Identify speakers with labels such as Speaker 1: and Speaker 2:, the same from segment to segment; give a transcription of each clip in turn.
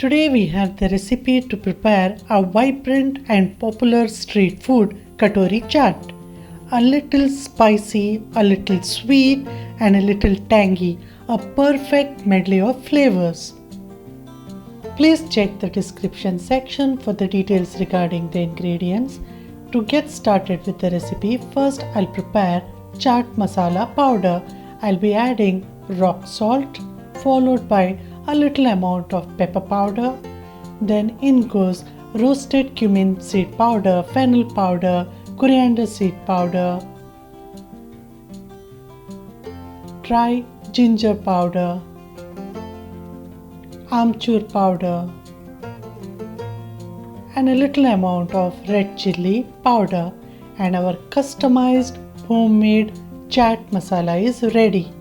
Speaker 1: Today we have the recipe to prepare a vibrant and popular street food, Katori Chat. A little spicy, a little sweet, and a little tangy, a perfect medley of flavors. Please check the description section for the details regarding the ingredients. To get started with the recipe, first I'll prepare chaat masala powder. I'll be adding rock salt, followed by a little amount of pepper powder. Then in goes roasted cumin seed powder, fennel powder, coriander seed powder, dry ginger powder, Amchur powder, and a little amount of red chilli powder, and our customized homemade chaat masala is ready.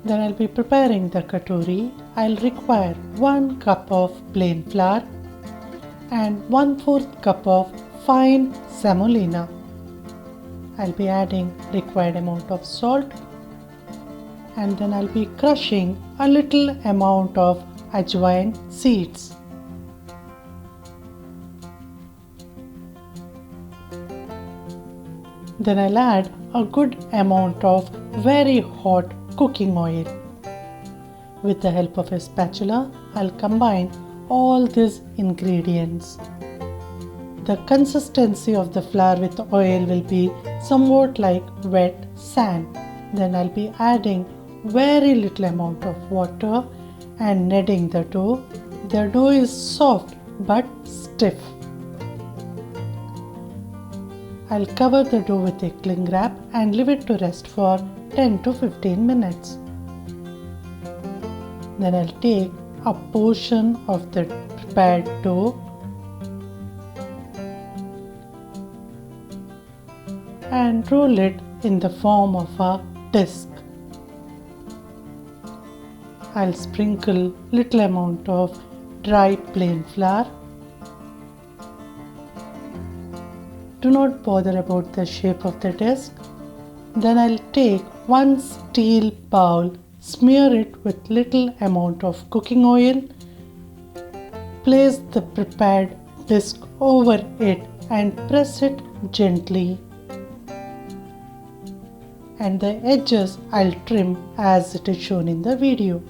Speaker 1: Then I'll be preparing the katori. I'll require 1 cup of plain flour and 1/4 cup of fine semolina. I'll be adding required amount of salt, and then I'll be crushing a little amount of Ajwain seeds. Then I'll add a good amount of very hot cooking oil. With the help of a spatula, I'll combine all these ingredients. The consistency of the flour with oil will be somewhat like wet sand. Then I'll be adding very little amount of water and kneading the dough. The dough is soft but stiff. I'll cover the dough with a cling wrap and leave it to rest for 10 to 15 minutes. Then I'll take a portion of the prepared dough and roll it in the form of a disc. I'll sprinkle little amount of dry plain flour. Do not bother about the shape of the disc. Then I'll take 1 steel bowl, smear it with little amount of cooking oil, place the prepared disc over it and press it gently. And the edges I'll trim as it is shown in the video.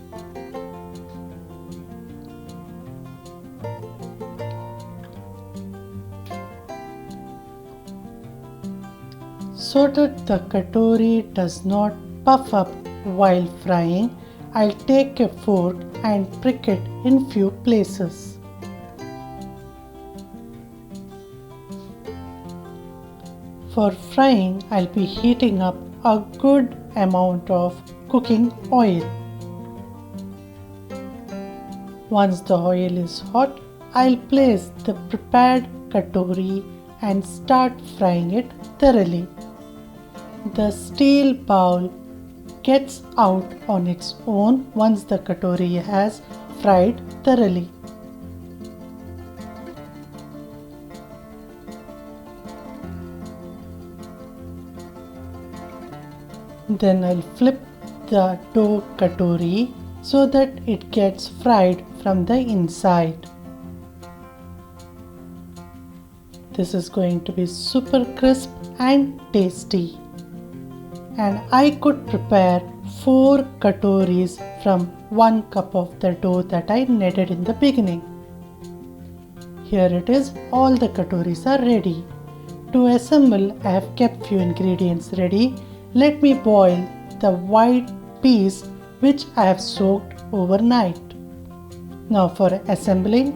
Speaker 1: So that the katori does not puff up while frying, I'll take a fork and prick it in few places. For frying, I'll be heating up a good amount of cooking oil. Once the oil is hot, I'll place the prepared katori and start frying it thoroughly. The steel bowl gets out on its own once the katori has fried thoroughly. Then I'll flip the dough katori so that it gets fried from the inside. This is going to be super crisp and tasty. And I could prepare 4 katoris from 1 cup of the dough that I kneaded in the beginning. Here it is, all the katoris are ready. To assemble, I have kept few ingredients ready. Let me boil the white peas which I have soaked overnight. Now for assembling,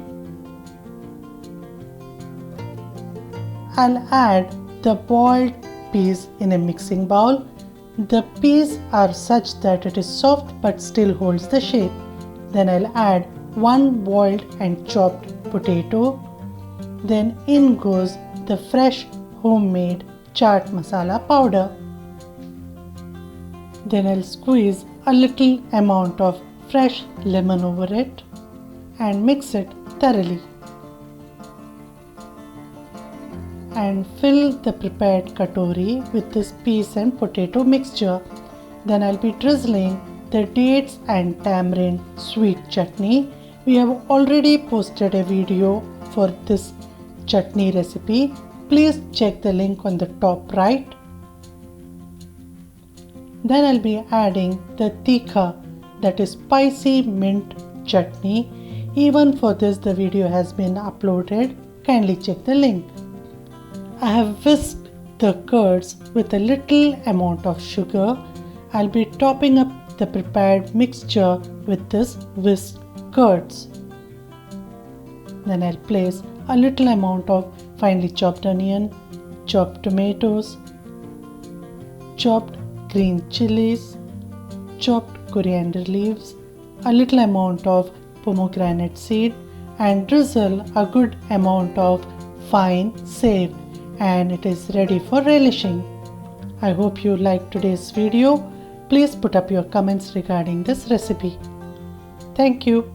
Speaker 1: I'll add the boiled peas in a mixing bowl. The peas are such that it is soft but still holds the shape. Then I'll add 1 boiled and chopped potato. Then in goes the fresh homemade chaat masala powder. Then I'll squeeze a little amount of fresh lemon over it and mix it thoroughly. And fill the prepared katori with this peas and potato mixture. Then I'll be drizzling the dates and tamarind sweet chutney. We have already posted a video for this chutney recipe. Please check the link on the top right. Then I'll be adding the tikka, that is spicy mint chutney. Even for this the video has been uploaded. Kindly check the link. I have whisked the curds with a little amount of sugar. I'll be topping up the prepared mixture with this whisked curds. Then I'll place a little amount of finely chopped onion, chopped tomatoes, chopped green chilies, chopped coriander leaves, a little amount of pomegranate seed, and drizzle a good amount of fine save, and it is ready for relishing. I hope you liked today's video. Please put up your comments regarding this recipe. Thank you.